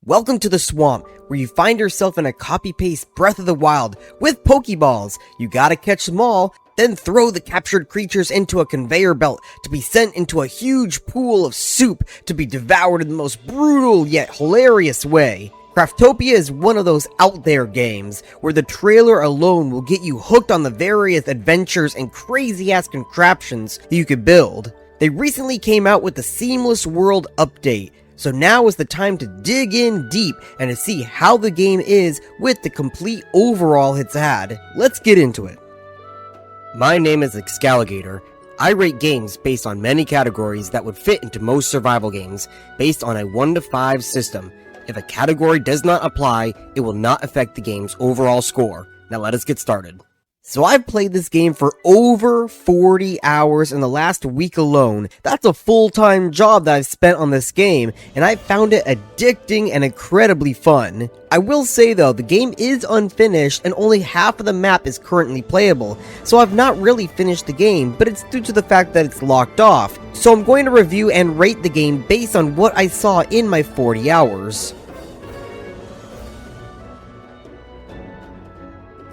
Welcome to the swamp, where you find yourself in a copy-paste Breath of the Wild with Pokeballs. You gotta catch them all, then throw the captured creatures into a conveyor belt to be sent into a huge pool of soup to be devoured in the most brutal yet hilarious way. Craftopia is one of those out there games where the trailer alone will get you hooked on the various adventures and crazy ass contraptions that you could build. They recently came out with the Seamless World update, so now is the time to dig in deep and to see how the game is with the complete overhaul it's had. Let's get into it. My name is Excalligator. I rate games based on many categories that would fit into most survival games, based on a 1 to 5 system. If a category does not apply, it will not affect the game's overall score. Now let us get started. So I've played this game for over 40 hours in the last week alone. That's a full-time job that I've spent on this game, and I found it addicting and incredibly fun. I will say though, the game is unfinished and only half of the map is currently playable, so I've not really finished the game, but it's due to the fact that it's locked off. So I'm going to review and rate the game based on what I saw in my 40 hours.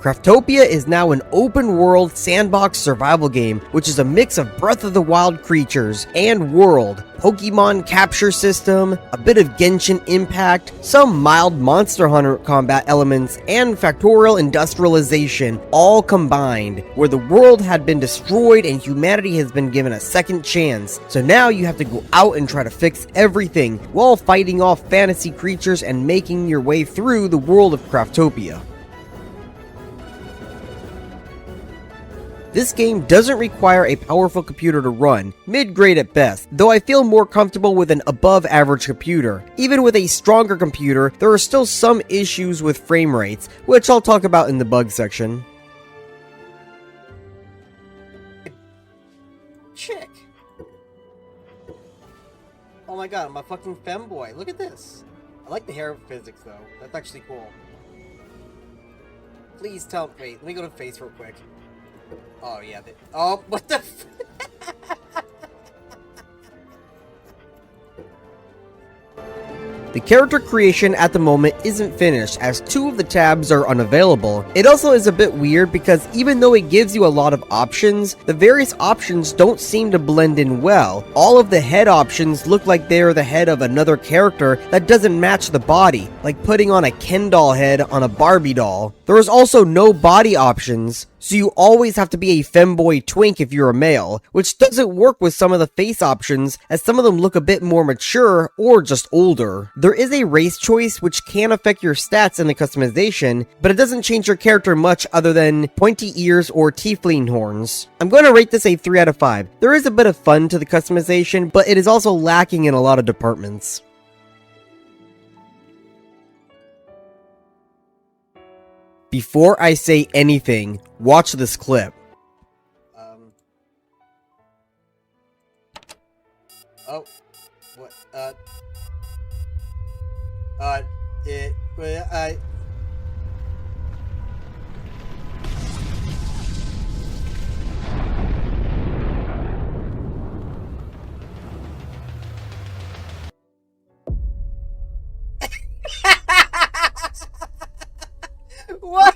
Craftopia is now an open-world sandbox survival game, which is a mix of Breath of the Wild creatures and world, Pokemon capture system, a bit of Genshin Impact, some mild Monster Hunter combat elements, and factorial industrialization all combined, where the world had been destroyed and humanity has been given a second chance. So now you have to go out and try to fix everything while fighting off fantasy creatures and making your way through the world of Craftopia. This game doesn't require a powerful computer to run, mid-grade at best, though I feel more comfortable with an above-average computer. Even with a stronger computer, there are still some issues with frame rates, which I'll talk about in the bug section. Chick! Oh my god, I'm a fucking femboy. Look at this. I like the hair physics though. That's actually cool. Please tell me. Wait, let me go to face real quick. Oh yeah, oh, what the f- The character creation at the moment isn't finished, as 2 of the tabs are unavailable. It also is a bit weird because even though it gives you a lot of options, the various options don't seem to blend in well. All of the head options look like they're the head of another character that doesn't match the body, like putting on a Ken doll head on a Barbie doll. There is also no body options, so you always have to be a femboy twink if you're a male, which doesn't work with some of the face options, as some of them look a bit more mature or just older. There is a race choice which can affect your stats in the customization, but it doesn't change your character much other than pointy ears or tiefling horns. I'm going to rate this a 3 out of 5. There is a bit of fun to the customization, but it is also lacking in a lot of departments. Before I say anything, watch this clip. Oh, what, What?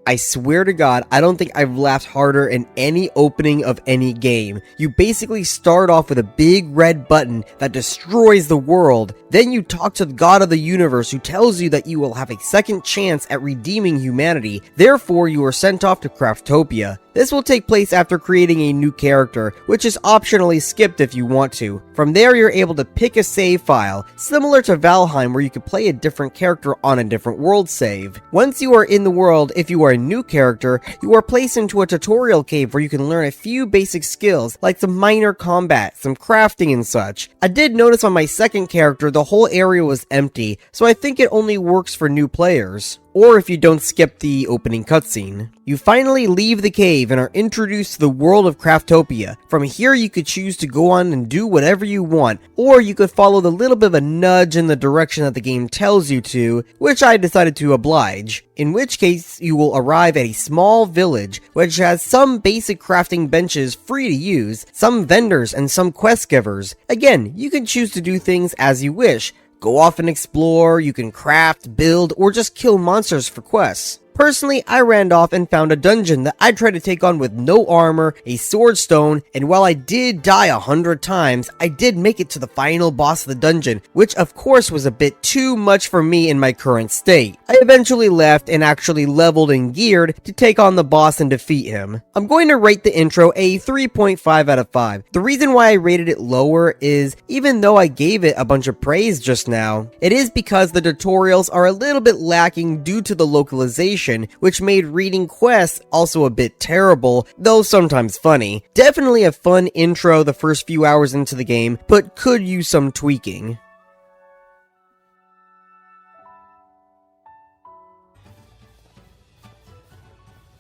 I swear to God, I don't think I've laughed harder in any opening of any game. You basically start off with a big red button that destroys the world. Then you talk to the God of the universe who tells you that you will have a second chance at redeeming humanity. Therefore, you are sent off to Craftopia. This will take place after creating a new character, which is optionally skipped if you want to. From there, you're able to pick a save file, similar to Valheim where you could play a different character on a different world save. Once you are in the world, if you are a new character, you are placed into a tutorial cave where you can learn a few basic skills, like some minor combat, some crafting and such. I did notice on my second character the whole area was empty, so I think it only works for new players. or if you don't skip the opening cutscene. You finally leave the cave and are introduced to the world of Craftopia. From here you could choose to go on and do whatever you want, or you could follow the little bit of a nudge in the direction that the game tells you to, which I decided to oblige. In which case, you will arrive at a small village, which has some basic crafting benches free to use, some vendors, and some quest givers. Again, you can choose to do things as you wish. Go off and explore, you can craft, build, or just kill monsters for quests. Personally, I ran off and found a dungeon that I tried to take on with no armor, a sword stone, and while I did die 100 times, I did make it to the final boss of the dungeon, which of course was a bit too much for me in my current state. I eventually left and actually leveled and geared to take on the boss and defeat him. I'm going to rate the intro a 3.5 out of 5. The reason why I rated it lower is, even though I gave it a bunch of praise just now, it is because the tutorials are a little bit lacking due to the localization, which made reading quests also a bit terrible, though sometimes funny. Definitely a fun intro the first few hours into the game, but could use some tweaking.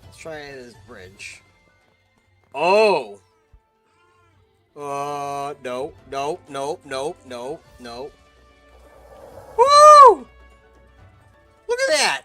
Let's try this bridge. Oh! No. Woo! Look at that!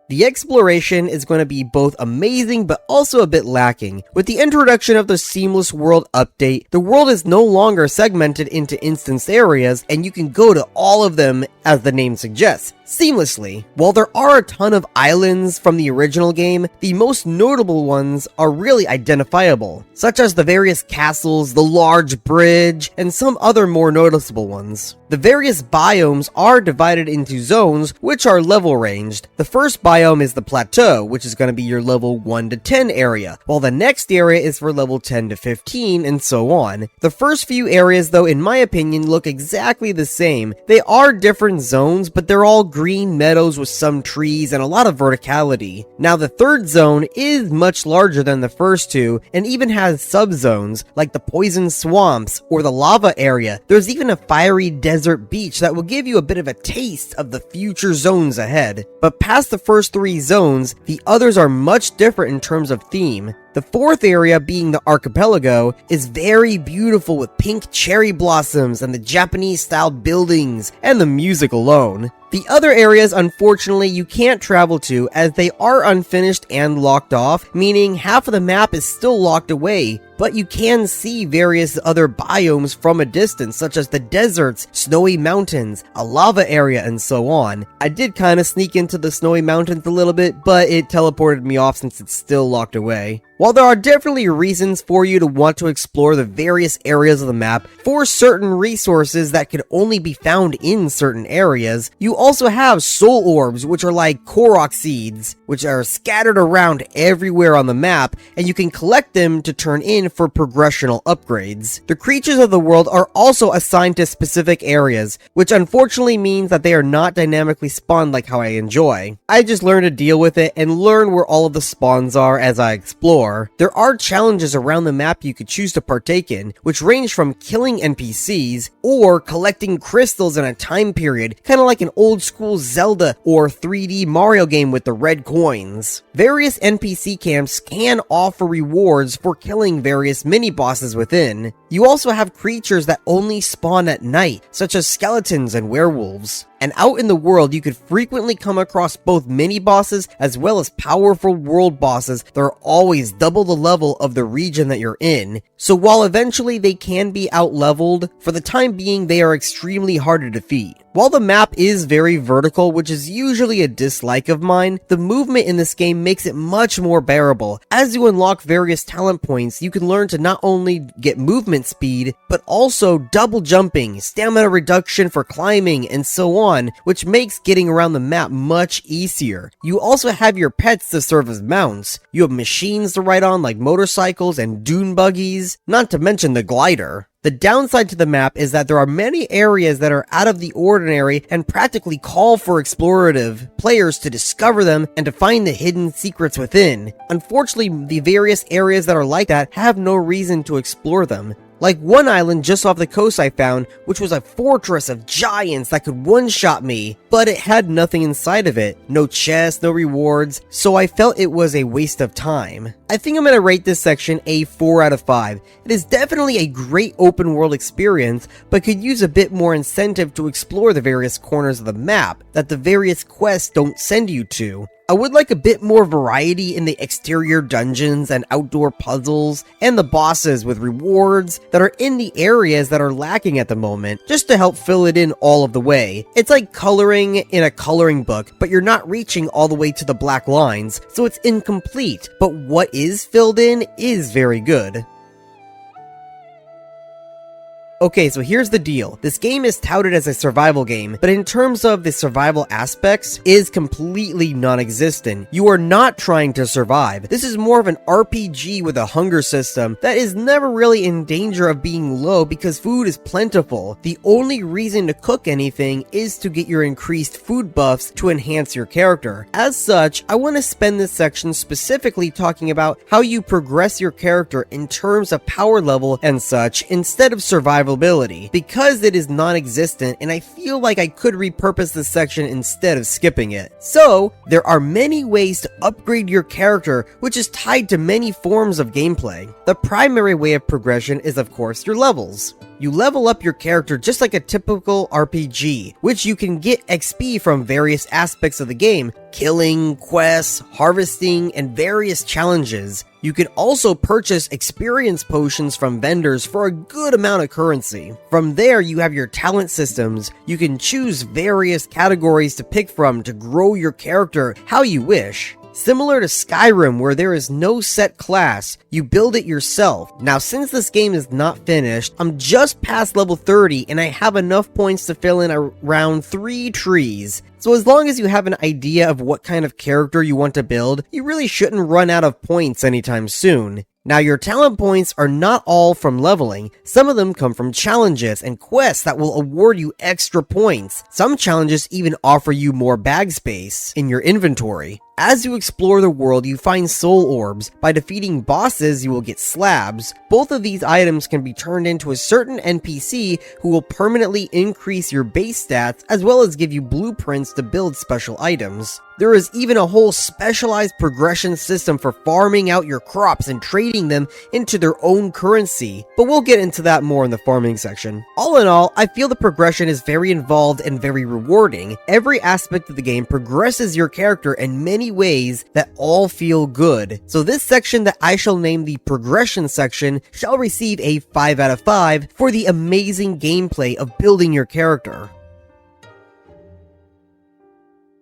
The exploration is going to be both amazing but also a bit lacking. With the introduction of the Seamless World update, the world is no longer segmented into instance areas, and you can go to all of them, as the name suggests, seamlessly. While there are a ton of islands from the original game, the most notable ones are really identifiable, such as the various castles, the large bridge, and some other more noticeable ones. The various biomes are divided into zones, which are level ranged. The first biome is the plateau, which is going to be your level 1 to 10 area, while the next area is for level 10 to 15, and so on. The first few areas, though, in my opinion, look exactly the same. They are different zones, but they're all green meadows with some trees and a lot of verticality. Now, the third zone is much larger than the first two, and even has subzones, like the poison swamps or the lava area. There's even a fiery desert beach that will give you a bit of a taste of the future zones ahead. But past the first three zones, the others are much different in terms of theme. The fourth area, being the archipelago, is very beautiful with pink cherry blossoms and the Japanese-styled buildings and the music alone. The other areas, unfortunately, you can't travel to as they are unfinished and locked off, meaning half of the map is still locked away, but you can see various other biomes from a distance, such as the deserts, snowy mountains, a lava area, and so on. I did kind of sneak into the snowy mountains a little bit, but it teleported me off since it's still locked away. While there are definitely reasons for you to want to explore the various areas of the map for certain resources that can only be found in certain areas, you also have soul orbs, which are like Korok seeds, which are scattered around everywhere on the map, and you can collect them to turn in for progressional upgrades. The creatures of the world are also assigned to specific areas, which unfortunately means that they are not dynamically spawned like how I enjoy. I just learn to deal with it and learn where all of the spawns are as I explore. There are challenges around the map you could choose to partake in, which range from killing NPCs or collecting crystals in a time period, kind of like an old school Zelda or 3D Mario game with the red coins. Various NPC camps can offer rewards for killing various mini-bosses within. You also have creatures that only spawn at night, such as skeletons and werewolves. And out in the world, you could frequently come across both mini-bosses as well as powerful world bosses that are always double the level of the region that you're in. So while eventually they can be out-leveled, for the time being they are extremely hard to defeat. While the map is very vertical, which is usually a dislike of mine, the movement in this game makes it much more bearable. As you unlock various talent points, you can learn to not only get movement speed, but also double jumping, stamina reduction for climbing, and so on, which makes getting around the map much easier. You also have your pets to serve as mounts. You have machines to ride on like motorcycles and dune buggies, not to mention the glider. The downside to the map is that there are many areas that are out of the ordinary and practically call for explorative players to discover them and to find the hidden secrets within. Unfortunately, the various areas that are like that have no reason to explore them. Like one island just off the coast I found, which was a fortress of giants that could one-shot me, but it had nothing inside of it. No chests, no rewards, so I felt it was a waste of time. I think I'm gonna rate this section a 4 out of 5. It is definitely a great open world experience, but could use a bit more incentive to explore the various corners of the map that the various quests don't send you to. I would like a bit more variety in the exterior dungeons and outdoor puzzles, and the bosses with rewards that are in the areas that are lacking at the moment, just to help fill it in all of the way. It's like coloring in a coloring book, but you're not reaching all the way to the black lines, so it's incomplete, but what is filled in is very good. Okay, so here's the deal. This game is touted as a survival game, but in terms of the survival aspects, is completely non-existent. You are not trying to survive. This is more of an RPG with a hunger system that is never really in danger of being low because food is plentiful. The only reason to cook anything is to get your increased food buffs to enhance your character. As such, I want to spend this section specifically talking about how you progress your character in terms of power level and such instead of survival because it is non-existent, and I feel like I could repurpose this section instead of skipping it. So, there are many ways to upgrade your character, which is tied to many forms of gameplay. The primary way of progression is of course your levels. You level up your character just like a typical RPG, which you can get XP from various aspects of the game, killing, quests, harvesting, and various challenges. You can also purchase experience potions from vendors for a good amount of currency. From there, you have your talent systems. You can choose various categories to pick from to grow your character how you wish. Similar to Skyrim, where there is no set class, you build it yourself. Now, since this game is not finished, I'm just past level 30 and I have enough points to fill in around 3 trees. So as long as you have an idea of what kind of character you want to build, you really shouldn't run out of points anytime soon. Now, your talent points are not all from leveling. Some of them come from challenges and quests that will award you extra points. Some challenges even offer you more bag space in your inventory. As you explore the world, you find soul orbs. By defeating bosses, you will get slabs. Both of these items can be turned into a certain NPC who will permanently increase your base stats as well as give you blueprints to build special items. There is even a whole specialized progression system for farming out your crops and trading them into their own currency, but we'll get into that more in the farming section. All in all, I feel the progression is very involved and very rewarding. Every aspect of the game progresses your character in many ways that all feel good. So this section that I shall name the progression section shall receive a 5 out of 5 for the amazing gameplay of building your character.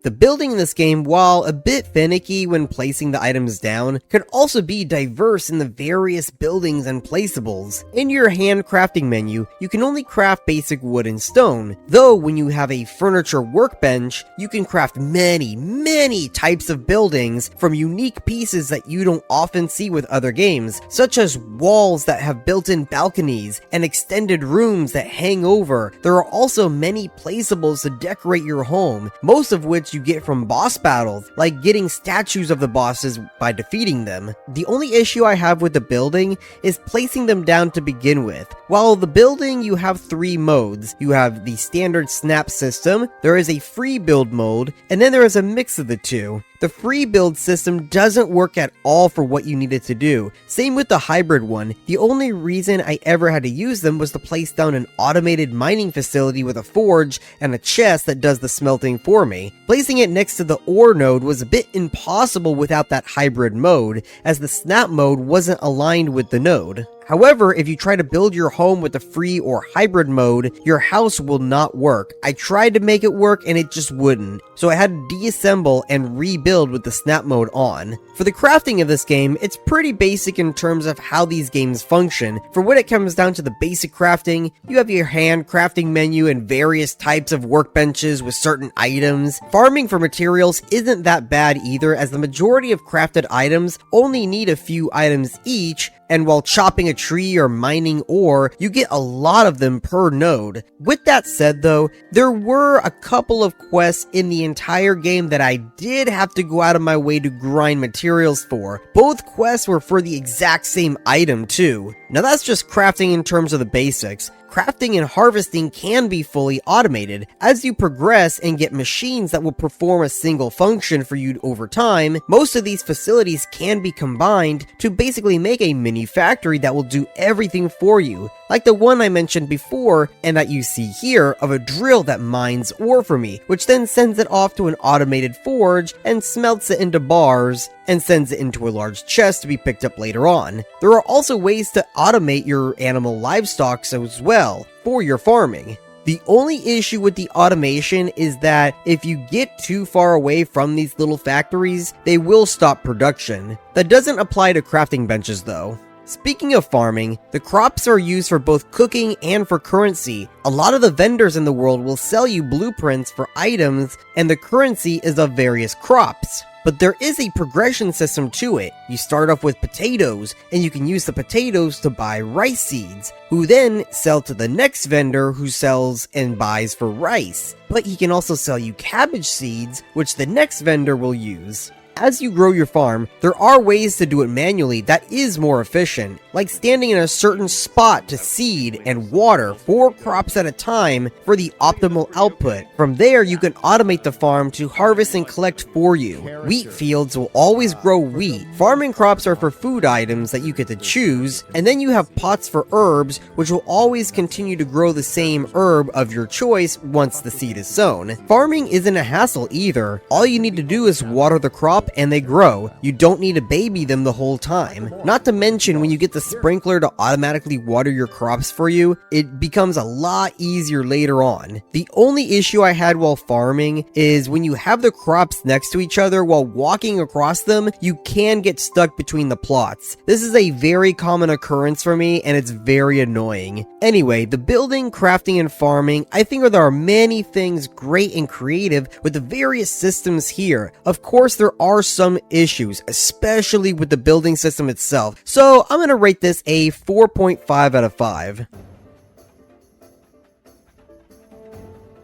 The building in this game, while a bit finicky when placing the items down, can also be diverse in the various buildings and placeables. In your handcrafting menu, you can only craft basic wood and stone, though when you have a furniture workbench, you can craft many types of buildings from unique pieces that you don't often see with other games, such as walls that have built-in balconies and extended rooms that hang over. There are also many placeables to decorate your home, most of which you get from boss battles, like getting statues of the bosses by defeating them. The only issue I have with the building is placing them down to begin with. While the building, you have 3 modes. You have the standard snap system, there is a free build mode, and then there is a mix of the two. The free build system doesn't work at all for what you needed to do. Same with the hybrid one. The only reason I ever had to use them was to place down an automated mining facility with a forge and a chest that does the smelting for me. Placing it next to the ore node was a bit impossible without that hybrid mode, as the snap mode wasn't aligned with the node. However, if you try to build your home with the free or hybrid mode, your house will not work. I tried to make it work and it just wouldn't, so I had to deassemble and rebuild with the snap mode on. For the crafting of this game, it's pretty basic in terms of how these games function. For when it comes down to the basic crafting, you have your hand crafting menu and various types of workbenches with certain items. Farming for materials isn't that bad either, as the majority of crafted items only need a few items each, and while chopping a tree or mining ore, you get a lot of them per node. With that said though, there were a couple of quests in the entire game that I did have to go out of my way to grind materials for. Both quests were for the exact same item too. Now that's just crafting in terms of the basics. Crafting and harvesting can be fully automated. As you progress and get machines that will perform a single function for you over time, most of these facilities can be combined to basically make a mini factory that will do everything for you, like the one I mentioned before and that you see here of a drill that mines ore for me, which then sends it off to an automated forge and smelts it into bars and sends it into a large chest to be picked up later on. There are also ways to automate your animal livestock as well for your farming. The only issue with the automation is that if you get too far away from these little factories, they will stop production. That doesn't apply to crafting benches though. Speaking of farming, the crops are used for both cooking and for currency. A lot of the vendors in the world will sell you blueprints for items, and the currency is of various crops. But there is a progression system to it. You start off with potatoes, and you can use the potatoes to buy rice seeds, who then sell to the next vendor who sells and buys for rice. But he can also sell you cabbage seeds, which the next vendor will use. As you grow your farm, there are ways to do it manually that is more efficient, like standing in a certain spot to seed and water 4 crops at a time for the optimal output. From there, you can automate the farm to harvest and collect for you. Wheat fields will always grow wheat. Farming crops are for food items that you get to choose, and then you have pots for herbs, which will always continue to grow the same herb of your choice once the seed is sown. Farming isn't a hassle either. All you need to do is water the crop and they grow. You don't need to baby them the whole time. Not to mention, when you get the sprinkler to automatically water your crops for you, it becomes a lot easier later on. The only issue I had while farming is when you have the crops next to each other while walking across them, you can get stuck between the plots. This is a very common occurrence for me and it's very annoying. Anyway, the building, crafting, and farming, I think there are many things great and creative with the various systems here. Of course, there are some issues, especially with the building system itself, so I'm gonna rate this a 4.5 out of 5.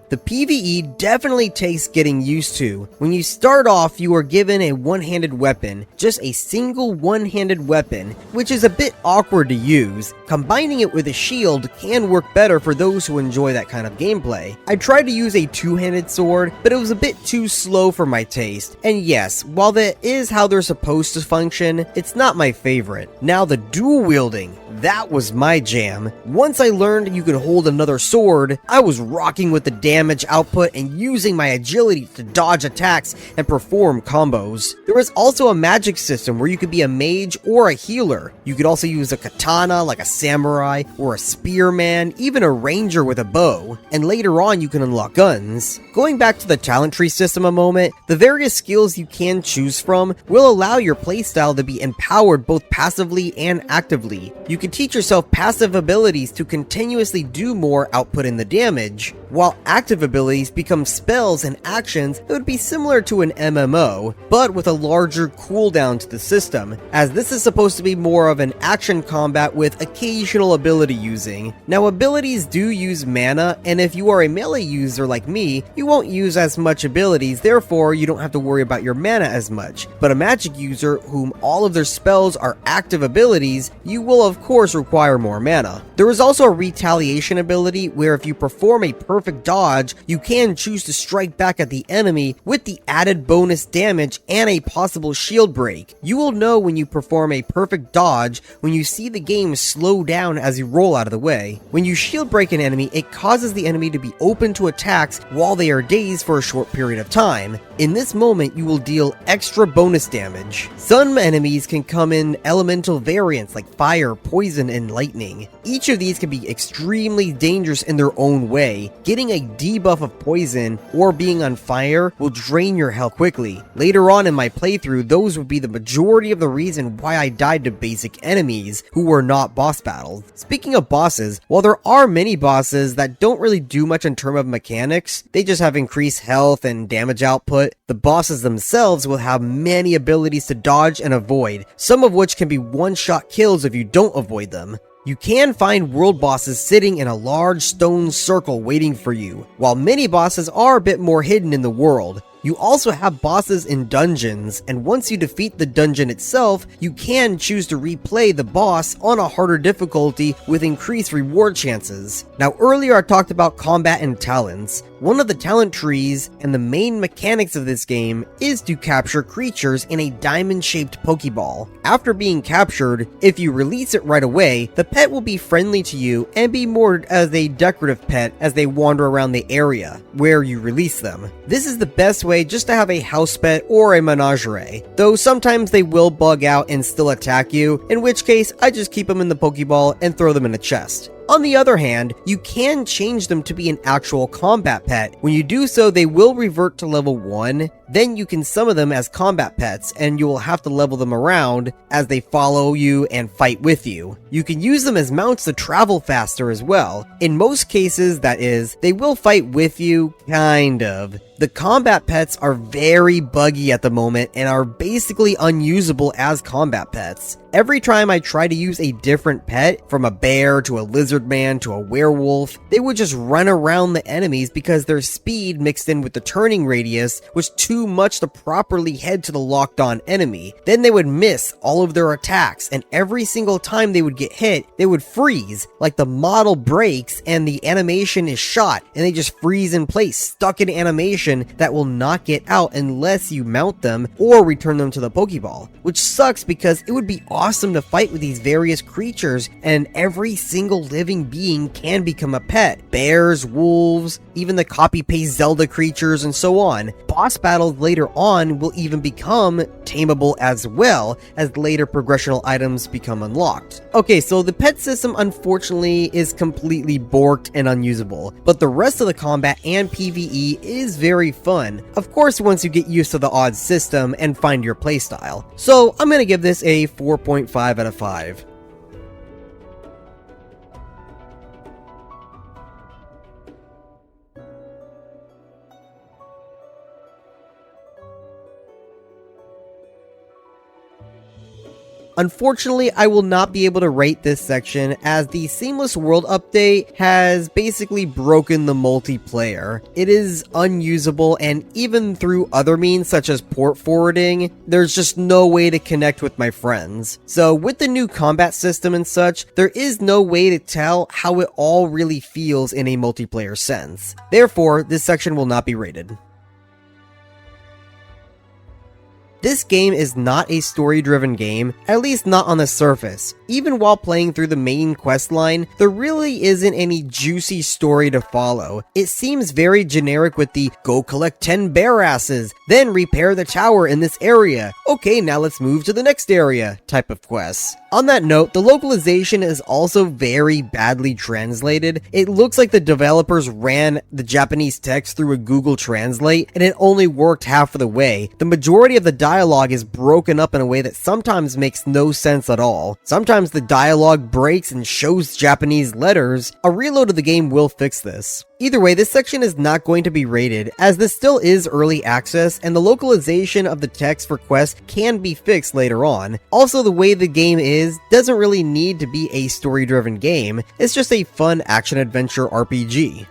The PvE definitely takes getting used to. When you start off, you are given a one-handed weapon, just a single one-handed weapon, which is a bit awkward to use. Combining it with a shield can work better for those who enjoy that kind of gameplay. I tried to use a two-handed sword, but it was a bit too slow for my taste. And yes, while that is how they're supposed to function, it's not my favorite. Now the dual wielding, that was my jam. Once I learned you could hold another sword, I was rocking with the damage output and using my agility to dodge attacks and perform combos. There was also a magic system where you could be a mage or a healer. You could also use a katana like a samurai or a spearman, even a ranger with a bow, and later on you can unlock guns. Going back to the talent tree system a moment, the various skills you can choose from will allow your playstyle to be empowered both passively and actively. You can teach yourself passive abilities to continuously do more output in the damage, while active abilities become spells and actions that would be similar to an MMO, but with a larger cooldown to the system, as this is supposed to be more of an action combat with occasional ability using. Now abilities do use mana, and if you are a melee user like me, you won't use as much abilities, therefore you don't have to worry about your mana as much. But a magic user whom all of their spells are active abilities, you will of course require more mana. There is also a retaliation ability where if you perform a perfect dodge, you can choose to strike back at the enemy with the added bonus damage and a possible shield break. You will know when you perform a perfect dodge when you see the game slow down as you roll out of the way. When you shield break an enemy, it causes the enemy to be open to attacks while they are dazed for a short period of time. In this moment, you will deal extra bonus damage. Some enemies can come in elemental variants like fire, poison, poison and lightning. Each of these can be extremely dangerous in their own way. Getting a debuff of poison or being on fire will drain your health quickly. Later on in my playthrough, those would be the majority of the reason why I died to basic enemies who were not boss battles. Speaking of bosses, while there are many bosses that don't really do much in terms of mechanics, they just have increased health and damage output, the bosses themselves will have many abilities to dodge and avoid, some of which can be one-shot kills if you don't avoid them. You can find world bosses sitting in a large stone circle waiting for you, while mini bosses are a bit more hidden in the world. You also have bosses in dungeons, and once you defeat the dungeon itself, you can choose to replay the boss on a harder difficulty with increased reward chances. Now earlier I talked about combat and talents. One of the talent trees and the main mechanics of this game is to capture creatures in a diamond-shaped Pokeball. After being captured, if you release it right away, the pet will be friendly to you and be more as a decorative pet as they wander around the area where you release them. This is the best way just to have a house pet or a menagerie, though sometimes they will bug out and still attack you, in which case I just keep them in the Pokeball and throw them in a chest. On the other hand, you can change them to be an actual combat pet. When you do so, they will revert to level 1, then you can summon them as combat pets, and you will have to level them around as they follow you and fight with you. You can use them as mounts to travel faster as well. In most cases, that is, they will fight with you, kind of. The combat pets are very buggy at the moment and are basically unusable as combat pets. Every time I try to use a different pet, from a bear to a lizard man to a werewolf, they would just run around the enemies because their speed mixed in with the turning radius was too much to properly head to the locked on enemy. Then they would miss all of their attacks, and every single time they would get hit, they would freeze, like the model breaks and the animation is shot, and they just freeze in place, stuck in animation that will not get out unless you mount them or return them to the Pokeball. Which sucks because it would be awesome to fight with these various creatures, and every single living being can become a pet. Bears, wolves, even the copy-paste Zelda creatures, and so on. Boss battles later on will even become tameable as well as later progressional items become unlocked. Okay, so the pet system unfortunately is completely borked and unusable, but the rest of the combat and PvE is very fun. Of course, once you get used to the odds system and find your playstyle. So I'm gonna give this a 4.5 out of 5. Unfortunately, I will not be able to rate this section as the Seamless World update has basically broken the multiplayer. It is unusable, and even through other means such as port forwarding, there's just no way to connect with my friends. So with the new combat system and such, there is no way to tell how it all really feels in a multiplayer sense. Therefore, this section will not be rated. This game is not a story-driven game, at least not on the surface. Even while playing through the main quest line, there really isn't any juicy story to follow. It seems very generic with the go collect 10 bear asses, then repair the tower in this area. Okay, now let's move to the next area type of quests. On that note, the localization is also very badly translated. It looks like the developers ran the Japanese text through a Google Translate and it only worked half of the way. The majority of the dialogue is broken up in a way that sometimes makes no sense at all. Sometimes the dialogue breaks and shows Japanese letters. A reload of the game will fix this. Either way, this section is not going to be rated, as this still is early access, and the localization of the text for quests can be fixed later on. Also, the way the game is doesn't really need to be a story-driven game, it's just a fun action-adventure RPG.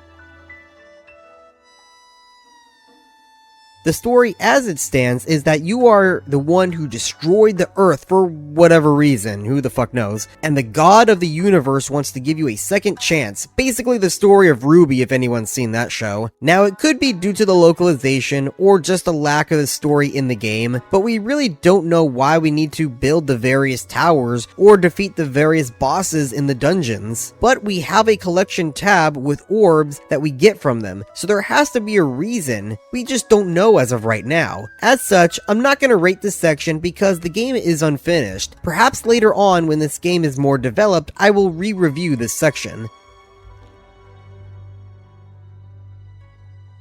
The story as it stands is that you are the one who destroyed the Earth for whatever reason, who the fuck knows, and the god of the universe wants to give you a second chance. Basically the story of Ruby, if anyone's seen that show. Now it could be due to the localization or just a lack of the story in the game, but we really don't know why we need to build the various towers or defeat the various bosses in the dungeons. But we have a collection tab with orbs that we get from them, so there has to be a reason. We just don't know as of right now. As such, I'm not going to rate this section because the game is unfinished. Perhaps later on when this game is more developed, I will re-review this section.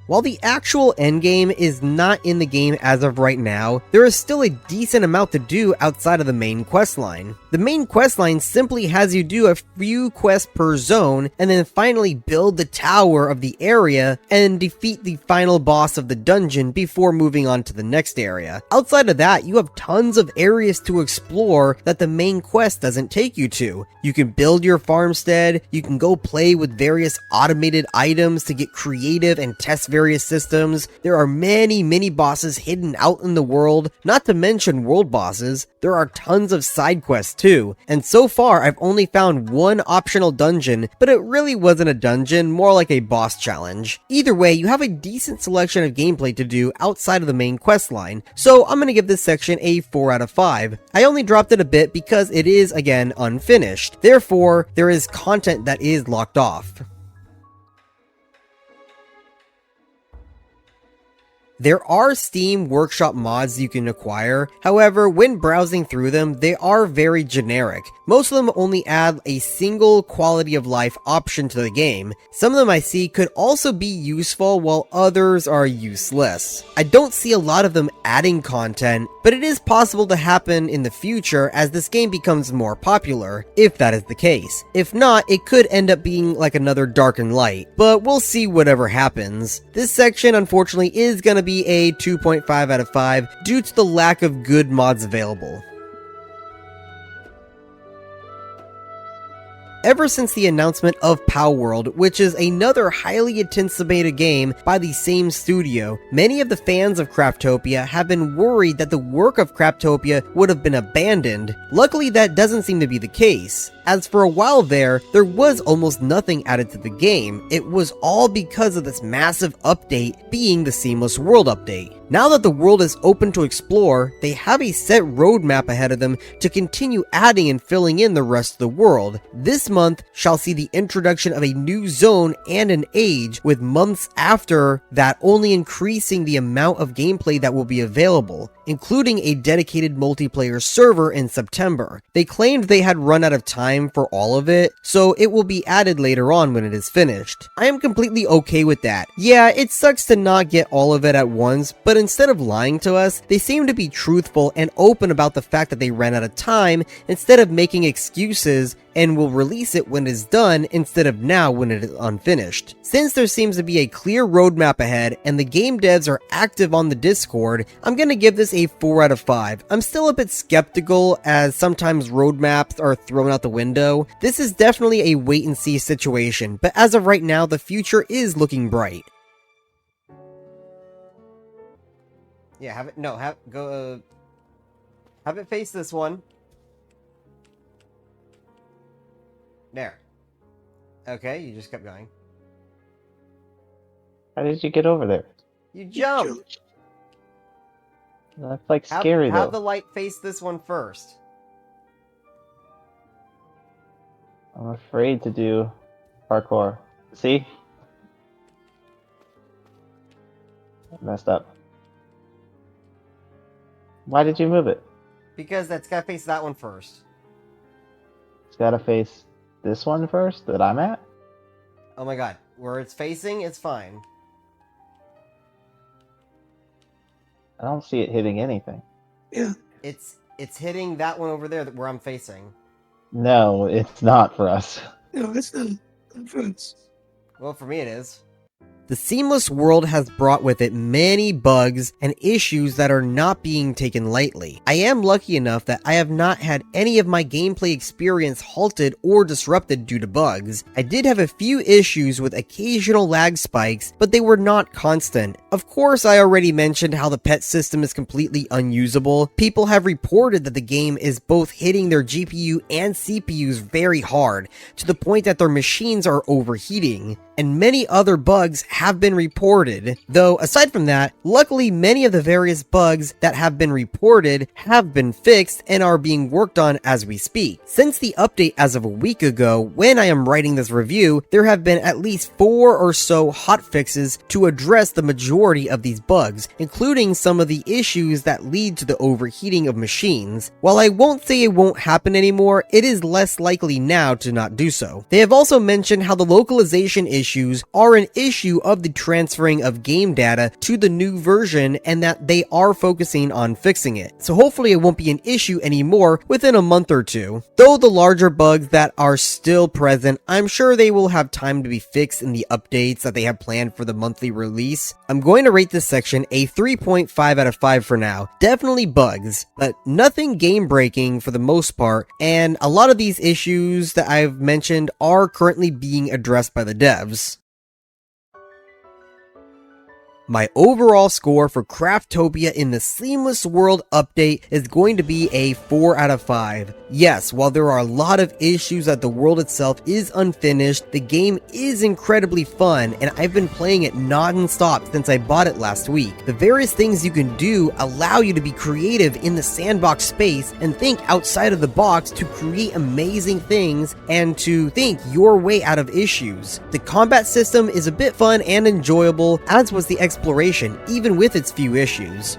While the actual endgame is not in the game as of right now, there is still a decent amount to do outside of the main questline. The main questline simply has you do a few quests per zone, and then finally build the tower of the area and defeat the final boss of the dungeon before moving on to the next area. Outside of that, you have tons of areas to explore that the main quest doesn't take you to. You can build your farmstead, you can go play with various automated items to get creative and test various systems. There are many mini bosses hidden out in the world, not to mention world bosses. There are tons of side quests too, and so far I've only found one optional dungeon, but it really wasn't a dungeon, more like a boss challenge. Either way, you have a decent selection of gameplay to do outside of the main quest line, so I'm gonna give this section a 4 out of 5. I only dropped it a bit because it is, again, unfinished. Therefore, there is content that is locked off. There are Steam Workshop mods you can acquire, however, when browsing through them, they are very generic. Most of them only add a single quality of life option to the game. Some of them I see could also be useful, while others are useless. I don't see a lot of them adding content, but it is possible to happen in the future as this game becomes more popular, if that is the case. If not, it could end up being like another Dark and Light, but we'll see whatever happens. This section, unfortunately, is gonna be a 2.5 out of 5 due to the lack of good mods available. Ever since the announcement of Palworld, which is another highly anticipated game by the same studio, many of the fans of Craftopia have been worried that the work of Craftopia would have been abandoned. Luckily, that doesn't seem to be the case, as for a while there was almost nothing added to the game. It was all because of this massive update being the Seamless World update. Now that the world is open to explore, they have a set roadmap ahead of them to continue adding and filling in the rest of the world. This month shall see the introduction of a new zone and an age, with months after that only increasing the amount of gameplay that will be available, including a dedicated multiplayer server in September. They claimed they had run out of time for all of it, so it will be added later on when it is finished. I am completely okay with that. Yeah, it sucks to not get all of it at once, but instead of lying to us, they seem to be truthful and open about the fact that they ran out of time instead of making excuses, and will release it when it is done instead of now when it is unfinished. Since there seems to be a clear roadmap ahead and the game devs are active on the Discord, I'm gonna give this a 4 out of 5. I'm still a bit skeptical as sometimes roadmaps are thrown out the window. This is definitely a wait and see situation, but as of right now, the future is looking bright. Yeah, have it face this one. There. Okay, you just kept going. How did you get over there? You jumped! That's like scary though. Have the light face this one first. I'm afraid to do parkour. See? I messed up. Why did you move it? Because that's gotta face that one first. It's gotta face this one first that I'm at? Oh my god. Where it's facing, it's fine. I don't see it hitting anything. Yeah. It's hitting that one over there where I'm facing. No, it's not for us. No, it's not. Not for us. Well, for me it is. The Seamless World has brought with it many bugs and issues that are not being taken lightly. I am lucky enough that I have not had any of my gameplay experience halted or disrupted due to bugs. I did have a few issues with occasional lag spikes, but they were not constant. Of course, I already mentioned how the pet system is completely unusable. People have reported that the game is both hitting their GPU and CPUs very hard, to the point that their machines are overheating. And many other bugs have been reported, though aside from that, luckily many of the various bugs that have been reported have been fixed and are being worked on as we speak. Since the update as of a week ago, when I am writing this review, there have been at least 4 or so hotfixes to address the majority of these bugs, including some of the issues that lead to the overheating of machines. While I won't say it won't happen anymore, it is less likely now to not do so. They have also mentioned how the localization issues are an issue of the transferring of game data to the new version and that they are focusing on fixing it. So hopefully it won't be an issue anymore within a month or two. Though the larger bugs that are still present, I'm sure they will have time to be fixed in the updates that they have planned for the monthly release. I'm going to rate this section a 3.5 out of 5 for now. Definitely bugs, but nothing game breaking for the most part, and a lot of these issues that I've mentioned are currently being addressed by the devs. My overall score for CRAFTOPIA in the Seamless World update is going to be a 4 out of 5. Yes, while there are a lot of issues that the world itself is unfinished, the game is incredibly fun, and I've been playing it non-stop since I bought it last week. The various things you can do allow you to be creative in the sandbox space and think outside of the box to create amazing things and to think your way out of issues. The combat system is a bit fun and enjoyable, as was the exploration, even with its few issues.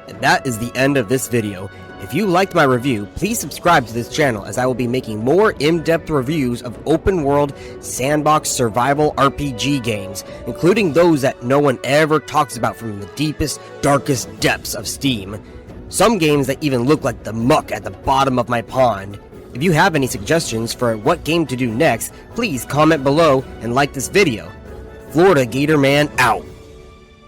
And that is the end of this video. If you liked my review, please subscribe to this channel as I will be making more in-depth reviews of open-world sandbox survival RPG games, including those that no one ever talks about from the deepest, darkest depths of Steam. Some games that even look like the muck at the bottom of my pond. If you have any suggestions for what game to do next, please comment below and like this video. Florida Gator Man out.